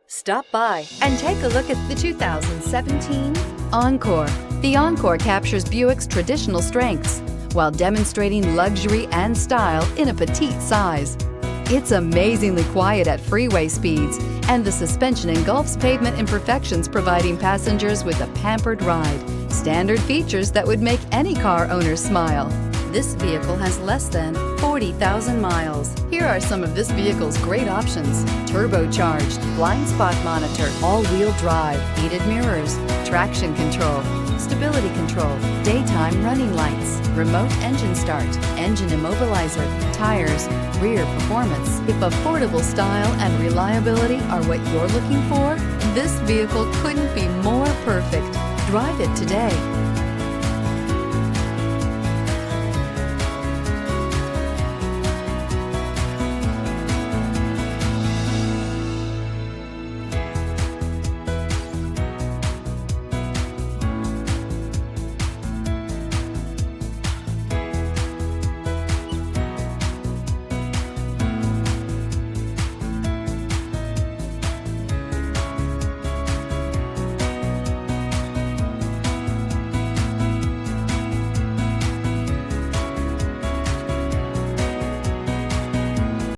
Stop by and take a look at the 2017 Encore. The Encore captures Buick's traditional strengths while demonstrating luxury and style in a petite size. It's amazingly quiet at freeway speeds, and the suspension engulfs pavement imperfections, providing passengers with a pampered ride. Standard features that would make any car owner smile. This vehicle has less than 40,000 miles. Here are some of this vehicle's great options: turbocharged, blind spot monitor, all-wheel drive, heated mirrors, traction control, stability control, daytime running lights, remote engine start, engine immobilizer, tires, rear performance. If affordable style and reliability are what you're looking for, this vehicle couldn't be more perfect. Drive it today.